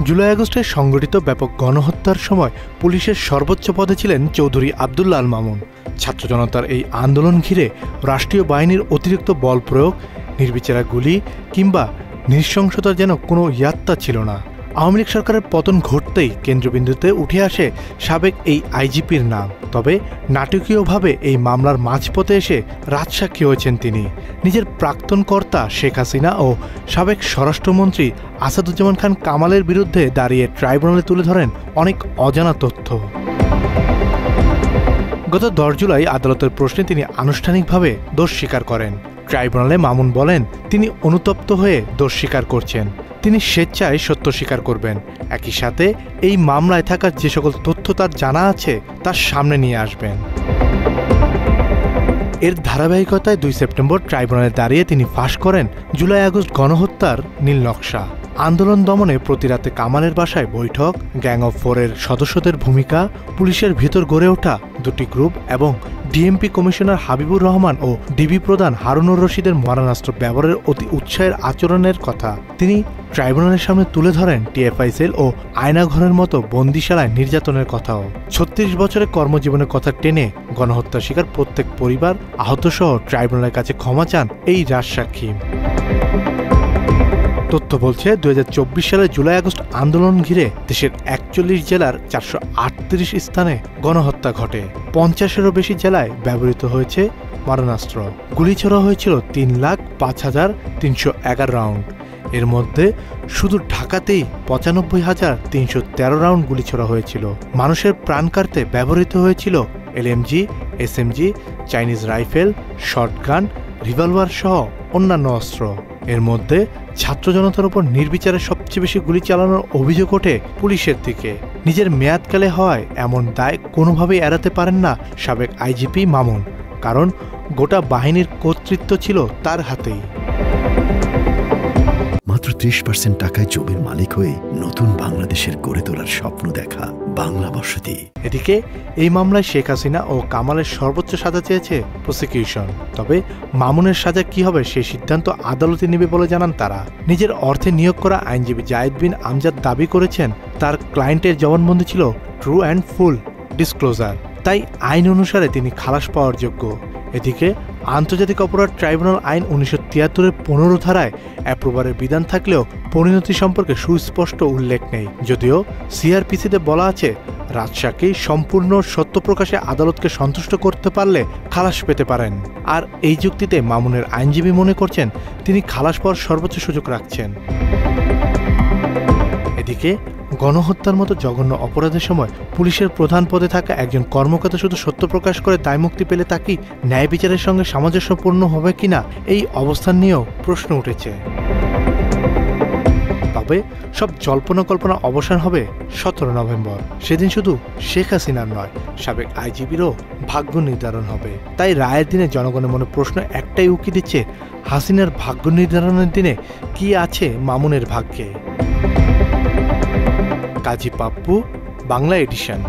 জুলাই আগস্টে সংগঠিত ব্যাপক গণহত্যার সময় পুলিশের সর্বোচ্চ পদে ছিলেন চৌধুরী আব্দুল্লাহ আল মামুন। ছাত্র জনতার এই আন্দোলন ঘিরে রাষ্ট্রীয় বাহিনীর অতিরিক্ত বল প্রয়োগ, নির্বিচারা গুলি কিংবা নৃশংসতার যেন কোনো ইয়াত্তা ছিল না। আওয়ামী লীগ সরকারের পতন ঘটতেই কেন্দ্রবিন্দুতে উঠে আসে সাবেক এই আইজিপির নাম। তবে নাটকীয়ভাবে এই মামলার মাঝপথে এসে রাজসাক্ষী হয়েছেন তিনি। নিজের প্রাক্তন কর্তা শেখ হাসিনা ও সাবেক স্বরাষ্ট্রমন্ত্রী আসাদুজ্জামান খান কামালের বিরুদ্ধে দাঁড়িয়ে ট্রাইব্যুনালে তুলে ধরেন অনেক অজানা তথ্য। গত 10 জুলাই আদালতের প্রশ্নে তিনি আনুষ্ঠানিকভাবে দোষ স্বীকার করেন। ট্রাইব্যুনালে মামুন বলেন তিনি অনুতপ্ত হয়ে দোষ স্বীকার করছেন। তিনি স্বেচ্ছায় সত্য স্বীকার করবেন। একই সাথে এই মামলায় থাকা যে সকল তথ্য তার জানা আছে তার সামনে নিয়ে আসবেন। এর ধারাবাহিকতায় 2 সেপ্টেম্বর ট্রাইব্যুনালে দাঁড়িয়ে তিনি ফাঁস করেন জুলাই আগস্ট গণহত্যার নীল নকশা। আন্দোলন দমনে প্রতিরাতে কামালের বাসায় বৈঠক, গ্যাং অফ 4-এর সদস্যদের ভূমিকা, পুলিশের ভিতর গড়ে ওঠা 2টি গ্রুপ এবং ডিএমপি কমিশনার হাবিবুর রহমান ও ডিবি প্রধান হারুনুর রশিদের মারণাস্ত্র ব্যবহারের অতি উৎসাহের আচরণের কথা তিনি ট্রাইব্যুনালের সামনে তুলে ধরেন। টিএফআই সেল ও আয়নাঘরের মতো বন্দিশালায় নির্যাতনের কথাও। 36 বছরের কর্মজীবনের কথা টেনে গণহত্যার শিকার প্রত্যেক পরিবার, আহতসহ ট্রাইব্যুনালের কাছে ক্ষমা চান এই রাজসাক্ষী। তথ্য বলছে 2024 সালের জুলাই আগস্ট আন্দোলন ঘিরে দেশের 41 জেলার 438 স্থানে গণহত্যা ঘটে। 50-এরও বেশি জেলায় ব্যবহৃত হয়েছে মারণাস্ত্র। গুলি ছোড়া হয়েছিল 3,05,311 রাউন্ড। এর মধ্যে শুধু ঢাকাতেই 95,313 রাউন্ড গুলি ছোড়া হয়েছিল। মানুষের প্রাণ কাটতে ব্যবহৃত হয়েছিল LMG, SMG, Chinese rifle, shotgun, revolver সহ অন্যান্য অস্ত্র। এর মধ্যে ছাত্র জনতার উপর নির্বিচারে সবচেয়ে বেশি গুলি চালানোর অভিযোগ ওঠে পুলিশের দিকে। নিজের মেয়াদকালে হওয়ায় এমন দায় কোনোভাবেই এড়াতে পারেন না সাবেক আইজিপি মামুন, কারণ গোটা বাহিনীর কর্তৃত্ব ছিল তার হাতেই। মাত্র 30% টাকায় জমির মালিক হয়ে নতুন বাংলাদেশের গড়ে তোলার স্বপ্ন দেখা বাংলা বসতি। এদিকে এই মামলায় শেখ হাসিনা ও কামালের সর্বোচ্চ সাজা চেয়েছে প্রসিকিউশন। তবে মামুনের সাজা কি হবে সেই সিদ্ধান্ত আদালতে নেবে বলে জানান তারা। নিজের অর্থে নিয়োগ করা আইনজীবী জায়েদ বিন আমজাদ দাবি করেছেন তার ক্লায়েন্টের জবানবন্দি ছিল ট্রু অ্যান্ড ফুল ডিসক্লোজার, তাই আইন অনুসারে তিনি খালাস পাওয়ার যোগ্য। এদিকে আন্তর্জাতিক অপরাধ ট্রাইব্যুনাল আইন 1973-এর 15 ধারায় অ্যাপ্রুভারের বিধান থাকলেও পরিণতি সম্পর্কে সুস্পষ্ট উল্লেখ নেই। যদিও সিআরপিসিতে বলা আছে রাজসাক্ষী সম্পূর্ণ সত্য প্রকাশে আদালতকে সন্তুষ্ট করতে পারলে খালাস পেতে পারেন। আর এই যুক্তিতে মামুনের আইনজীবী মনে করছেন তিনি খালাস পাওয়ার সর্বোচ্চ সুযোগ রাখছেন। এদিকে গণহত্যার মতো জঘন্য অপরাধের সময় পুলিশের প্রধান পদে থাকা একজন কর্মকর্তা শুধু সত্য প্রকাশ করে দায়মুক্তি পেলে তা কি ন্যায় বিচারের সঙ্গে সামঞ্জস্যপূর্ণ হবে কিনা এই অবস্থান নিয়েও প্রশ্ন উঠেছে। তবে সব জল্পনা কল্পনা অবসান হবে 17 নভেম্বর। সেদিন শুধু শেখ হাসিনার নয়, সাবেক আইজিপিরও ভাগ্য নির্ধারণ হবে। তাই রায়ের দিনে জনগণের মনে প্রশ্ন একটাই উকি দিচ্ছে, হাসিনার ভাগ্য নির্ধারণের দিনে কি আছে মামুনের ভাগ্যে। কাজী পাপ্পু, বাংলা এডিশন।